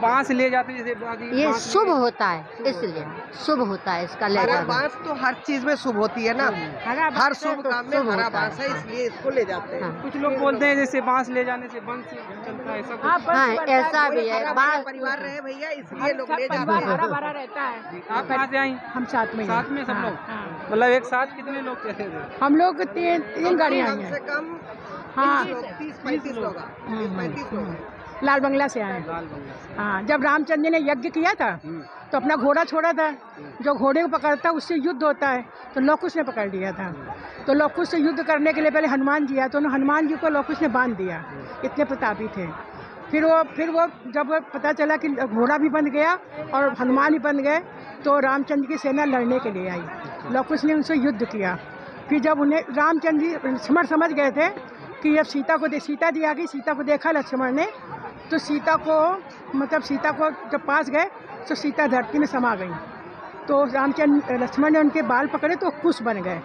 बांस ले जाते हैं जैसे ये शुभ होता है, इसलिए शुभ होता है इसका ले जाना। बांस तो हर चीज में शुभ होती है ना, हर शुभ काम में हरा बांस है, इसलिए इसको ले जाते हैं। कुछ लोग बोलते हैं जैसे बांस ले जाने से वंश चलता है, ऐसा कुछ? हाँ, ऐसा भी है। परिवार रहे भैया, इसलिए लोग ले जाते हैं। हरा भरा रहता है। आप कहाँ से आई? हम साथ में साथ में सब लोग, मतलब एक साथ कितने लोग थे? हम लोग तीन गाड़ियाँ आई कम हैं। से कम हाँ 30-35 लोग, 30-35 लोग। लाल बंगला से आए। लाल बंगला से। हाँ, जब रामचंद्र जी ने यज्ञ किया था तो अपना घोड़ा छोड़ा था। जो घोड़े को पकड़ता है उससे युद्ध होता है, तो लवकुश ने पकड़ लिया था। तो लवकुश से युद्ध करने के लिए पहले हनुमान जी आए, तो हनुमान जी को लवकुश ने बांध दिया, इतने प्रतापी थे। फिर वो जब पता चला कि घोड़ा भी बन गया और हनुमान भी बन गए, तो रामचंद्र की सेना लड़ने के लिए आई। लवकुश ने उनसे युद्ध किया। फिर जब उन्हें रामचंद्र जी लक्ष्मण समझ गए थे कि अब सीता जी आ गई, सीता को देखा लक्ष्मण ने, तो सीता को जब पास गए तो सीता धरती में समा गई। तो रामचंद्र लक्ष्मण ने उनके बाल पकड़े तो कुश बन गए।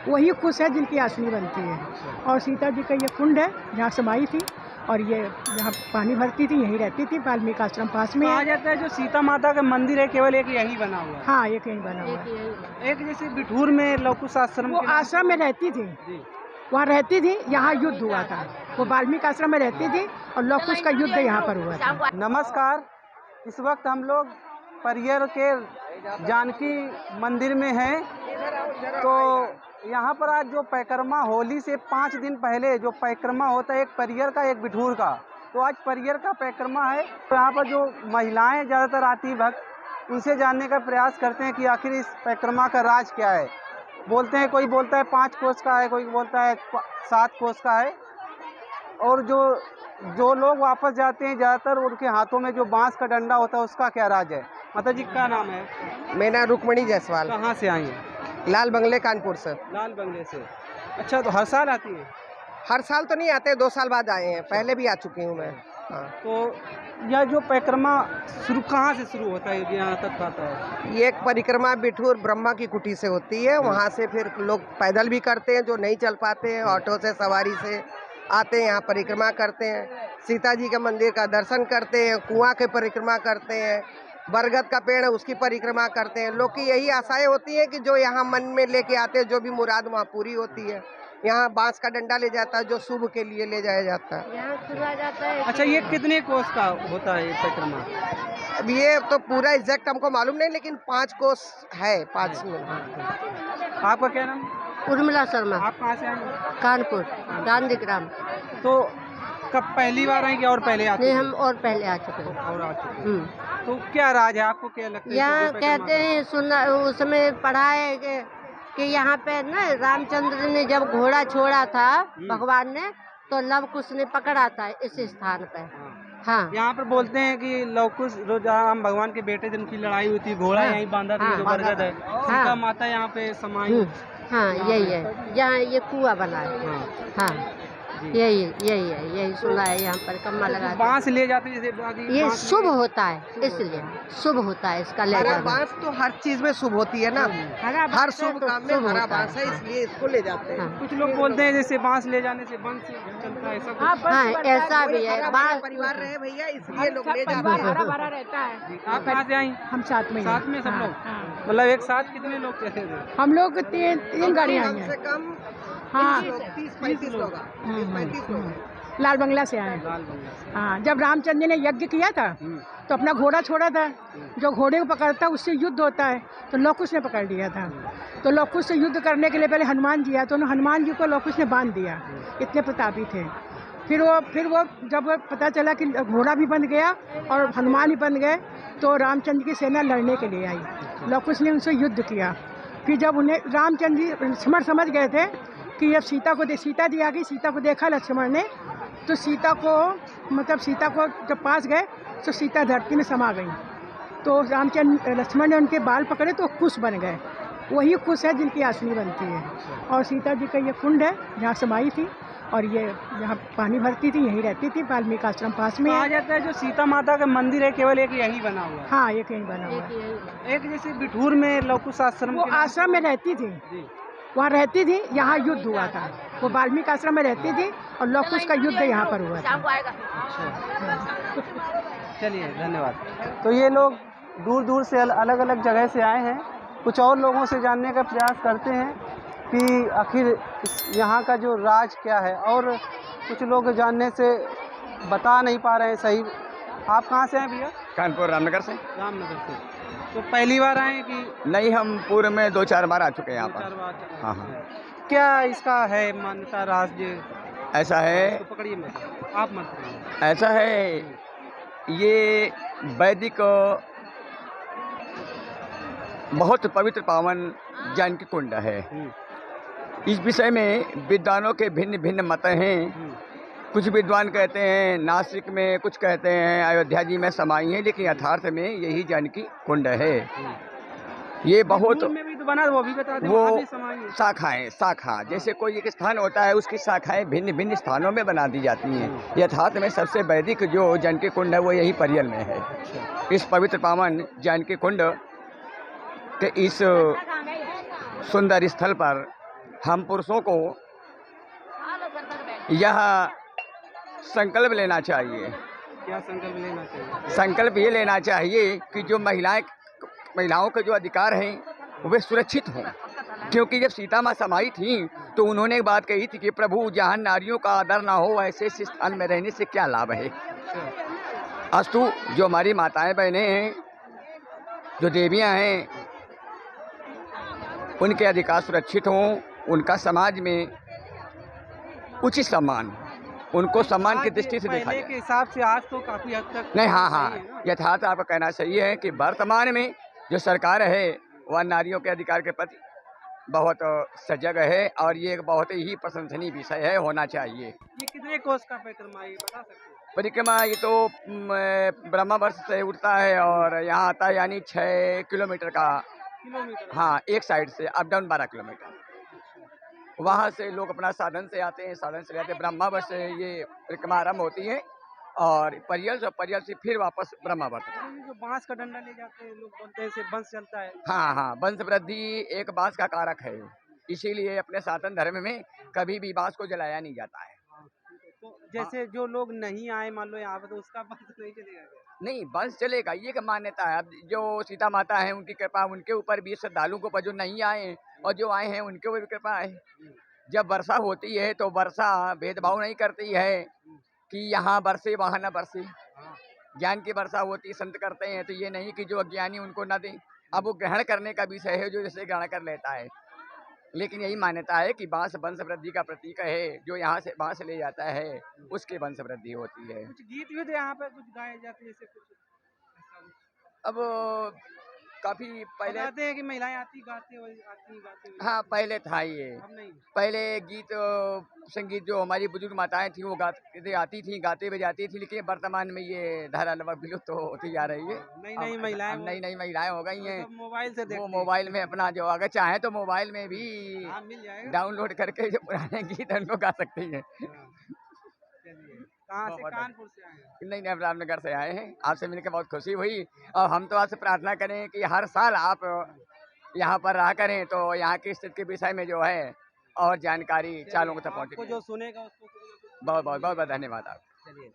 वही कुश है जिनकी आसनी बनती है। और सीता जी का ये कुंड है जहाँ समाई थी, और ये जहाँ पानी भरती थी यहीं रहती थी। वाल्मीकि आश्रम पास में कहा जाता है जो सीता माता का मंदिर है केवल एक यही बना हुआ है। हाँ, एक यहीं बना हुआ है। एक जैसे बिठूर में लवकुश आश्रम वो आश्रम में रहती थी, वहाँ रहती थी। यहाँ युद्ध हुआ था, वो वाल्मीकि आश्रम में रहती थी और लवकुश का युद्ध यहाँ पर हुआ था। नमस्कार, इस वक्त हम लोग परियर के जानकी मंदिर में हैं। तो यहाँ पर आज जो परिक्रमा, होली से 5 दिन पहले जो परिक्रमा होता है, एक परियर का एक बिठूर का, तो आज परियर का परिक्रमा है। तो यहाँ पर जो महिलाएं ज़्यादातर आती भक्त, उनसे जानने का प्रयास करते हैं कि आखिर इस परिक्रमा का राज क्या है। बोलते हैं, कोई बोलता है 5 कोस का है, कोई बोलता है 7 कोस का है। और जो लोग वापस जाते हैं ज़्यादातर उनके हाथों में जो बांस का डंडा होता है, उसका क्या राज है? माता जी क्या नाम है? मेरा रुक्मणी जायसवाल। कहाँ से आई हैं? लाल बंगले कानपुर से। लाल बंगले से। अच्छा, तो हर साल आती है? हर साल तो नहीं आते, 2 साल बाद आए हैं, पहले भी आ चुकी हूँ मैं। हाँ। तो यह जो परिक्रमा कहाँ से शुरू होता है, यहाँ तक आता है? ये एक परिक्रमा बिठूर ब्रह्मा की कुटी से होती है। वहाँ से फिर लोग पैदल भी करते हैं, जो नहीं चल पाते हैं ऑटो से, सवारी से आते हैं, यहाँ परिक्रमा करते हैं। सीता जी के मंदिर का दर्शन करते हैं, कुआं के परिक्रमा करते हैं, बरगद का पेड़ है उसकी परिक्रमा करते हैं। लोग की यही आशाएं होती है कि जो यहाँ मन में लेके आते हैं, जो भी मुराद वहाँ पूरी होती है। यहाँ बांस का डंडा ले जाता है, जो शुभ के लिए ले जाया जाता है। यहाँ सुना जाता है। अच्छा, ये कितने कोस का होता है ये परिक्रमा? अब ये तो पूरा एग्जैक्ट हमको मालूम नहीं, लेकिन 5 कोस है, 5 में। आपका क्या नाम? उर्मिला शर्मा, आप कहाँ से आए? कानपुर, गांधी ग्राम। तो कब पहली बार आए कि और पहले आते नहीं, थे? हम और पहले आ चुके हैं। और आ चुके हैं। तो क्या राज है, आपको क्या लगता है? यहाँ कहते हैं, सुना उसमें पढ़ा है कि यहाँ पे ना रामचंद्र ने जब घोड़ा छोड़ा था भगवान ने, तो लवकुश ने पकड़ा था इस स्थान पे। हाँ, यहाँ पर बोलते हैं कि लवकुश जहाँ हम भगवान के बेटे जिनकी लड़ाई हुई थी, घोड़ा यहीं बांधा था, जो बरगद है, सीता माता यहाँ पे समाई। हाँ, यही है, यहाँ ये कुआं बना है। हाँ, यही सुना है। यहाँ पर कम्मा लगा बांस ले जाते हैं जैसे ये शुभ होता है, इसलिए शुभ होता है इसका ले जाना। बांस तो हर चीज में शुभ होती है ना, हर शुभ काम में हरा बांस है, इसलिए इसको ले जाते हैं। कुछ लोग बोलते हैं जैसे बांस ले जाने से वंश चलता है, ऐसा कुछ? हाँ, ऐसा भी है। परिवार रहे भैया, इसलिए लोग ले जाते हैं। हरा भरा रहता है। आप कहाँ से आई? हम साथ में सब लोग, मतलब एक साथ कितने लोग थे? हम लोग तीन गाड़ियाँ आई कम हैं। से कम हाँ, 30-35 लोग, 35 लोग। लाल बंगला से आए। लाल बंगला से। हाँ, जब रामचंद्र जी ने यज्ञ किया था तो अपना घोड़ा छोड़ा था। जो घोड़े को पकड़ता है उससे युद्ध होता है, तो लवकुश ने पकड़ लिया था। तो लवकुश से युद्ध करने के लिए पहले हनुमान जी आए, तो हनुमान जी को लवकुश ने बांध दिया, इतने प्रतापी थे। फिर वो जब पता चला कि घोड़ा भी बन गया और हनुमान भी बन गए, तो रामचंद्र की सेना लड़ने के लिए आई। लवकुश ने उनसे युद्ध किया। फिर जब उन्हें रामचंद्र जी लक्ष्मण समझ गए थे कि अब सीता जी आ गई, सीता को देखा लक्ष्मण ने, तो सीता को जब पास गए तो सीता धरती में समा गई। तो रामचंद्र लक्ष्मण ने उनके बाल पकड़े तो कुश बन गए। वही कुश है जिनकी आसनी बनती है। और सीता जी का ये कुंड है जहाँ समाई थी, और ये जहाँ पानी भरती थी यहीं रहती थी। वाल्मीकि आश्रम पास में कहा जाता है जो सीता माता का मंदिर है केवल एक यही बना हुआ है। हाँ, एक यहीं बना हुआ है। एक जैसे बिठूर में लवकुश आश्रम, वो आश्रम में रहती थी, वहाँ रहती थी। यहाँ युद्ध हुआ था, वो वाल्मीकि आश्रम में रहती थी और लवकुश का युद्ध यहाँ पर हुआ था। चलिए, धन्यवाद। तो ये लोग दूर दूर से अलग अलग जगह से आए हैं। कुछ और लोगों से जानने का प्रयास करते हैं कि आखिर यहाँ का जो राज क्या है, और कुछ लोग जानने से बता नहीं पा रहे हैं सही। आप कहाँ से हैं भैया? कानपुर रामनगर से। रामनगर से। तो पहली बार आए कि नहीं, हम पूर्व में 2-4 बार आ चुके हैं यहाँ 2-4 पर। बार? हाँ हाँ, क्या इसका है मान्यता, राज्य? ऐसा है, तो पकड़िए मत, आप मत पकड़िए। ऐसा है, ये वैदिक बहुत पवित्र पावन जानकी कुंड है। इस विषय में विद्वानों के भिन्न भिन्न मत हैं। कुछ विद्वान कहते हैं नासिक में, कुछ कहते हैं अयोध्या जी में समाई है, लेकिन यथार्थ में यही जानकी कुंड है। ये बहुत में भी तो बना, वो भी बता दें, वो वहाँ भी समाई है। शाखा जैसे कोई एक स्थान होता है, उसकी शाखाएं भिन्न भिन्न स्थानों में बना दी जाती हैं। यथार्थ में सबसे वैदिक जो जानकी कुंड है वो यही परियल में है। इस पवित्र पावन जानकी कुंड के इस सुंदर स्थल पर हम पुरुषों को यह संकल्प लेना चाहिए। क्या संकल्प लेना चाहिए? संकल्प ये लेना चाहिए कि जो महिलाओं के जो अधिकार हैं वे सुरक्षित हों। क्योंकि जब सीता माँ समाई थी तो उन्होंने एक बात कही थी कि प्रभु, जहाँ नारियों का आदर ना हो ऐसे स्थान में रहने से क्या लाभ है। अस्तु, जो हमारी माताएं बहनें हैं, जो देवियां हैं, उनके अधिकार सुरक्षित हों, उनका समाज में उचित सम्मान, उनको सम्मान की दृष्टि से देखा पहले जाए। के हिसाब से आज तो काफी हद तक नहीं, हाँ सही हाँ, है ना? यथार्थ आपका कहना सही है कि वर्तमान में जो सरकार है वह नारियों के अधिकार के प्रति बहुत सजग है, और ये एक बहुत ही प्रशंसनीय विषय है, होना चाहिए। ये कितने कोस का परिक्रमा है, ये बता सकते हैं? परिक्रमा ये तो ब्रह्मावर्ष से उठता है और यहाँ आता है, यानी 6 किलोमीटर का। किलोमीटर? हाँ, एक साइड से अप डाउन 12 किलोमीटर। वहाँ से लोग अपना साधन से आते हैं, साधन से आते हैं। ब्रह्मावर्ष से ये परिक्रमा आरम्भ होती है और परियल से फिर वापस ब्रह्मावर्ष। ये जो बांस का डंडा ले जाते हैं लोग, बोलते हैं इससे वंश चलता है। हाँ हाँ, वंश वृद्धि एक बांस का कारक है, इसीलिए अपने सनातन धर्म में कभी भी बांस को जलाया नहीं जाता है। तो जैसे जो लोग नहीं आए मान लो यहाँ पे, तो उसका वंश नहीं चलेगा क्या? नहीं, वंश चलेगा, ये क्या मान्यता है। अब जो सीता माता है उनकी कृपा उनके ऊपर भी, श्रद्धालु को, पर जो नहीं आए और जो आए हैं उनके ऊपर भी कृपा है। जब वर्षा होती है तो वर्षा भेदभाव नहीं करती है कि यहाँ बरसे वहाँ न बरसे। ज्ञान की वर्षा होती, संत करते हैं, तो ये नहीं कि जो अज्ञानी उनको न दें। अब वो ग्रहण करने का विषय है, जो जैसे ग्रहण कर लेता है। लेकिन यही मान्यता है कि बांस वंश वृद्धि का प्रतीक है, जो यहाँ से बांस ले जाता है उसके वंश वृद्धि होती है। कुछ गीत भी तो यहाँ पे कुछ गाए जाते हैं, जैसे कुछ ऐसा कुछ? अब काफी पहले बताते हैं कि महिलाएं आती गाती हुई। हाँ, पहले था ये। अब नहीं? पहले गीत संगीत जो हमारी बुजुर्ग माताएं थी वो आती थी, गाते बजाती थी, लेकिन वर्तमान में ये धारा लगभग विलुप्त होती जा रही है। नई महिलाएं, नई महिलाएं हो गई हैं। सब मोबाइल से देखती वो हैं। मोबाइल में अपना जो अगर चाहे तो मोबाइल में भी हाँ, मिल जाएगा। डाउनलोड करके जो पुराने गीत हैं उनको गा सकती हैं। चलिए, कहाँ से? कानपुर से आए हैं? नहीं, हम रामनगर से आए हैं। आपसे मिलकर बहुत खुशी हुई, और हम तो आपसे प्रार्थना करें कि हर साल आप यहाँ पर रहा करें, तो यहाँ की स्थिति के विषय में जो है और जानकारी चारों तक आपको पहुँचे। जो सुनेगा उसको बहुत बहुत बहुत बहुत धन्यवाद आप। चलिए।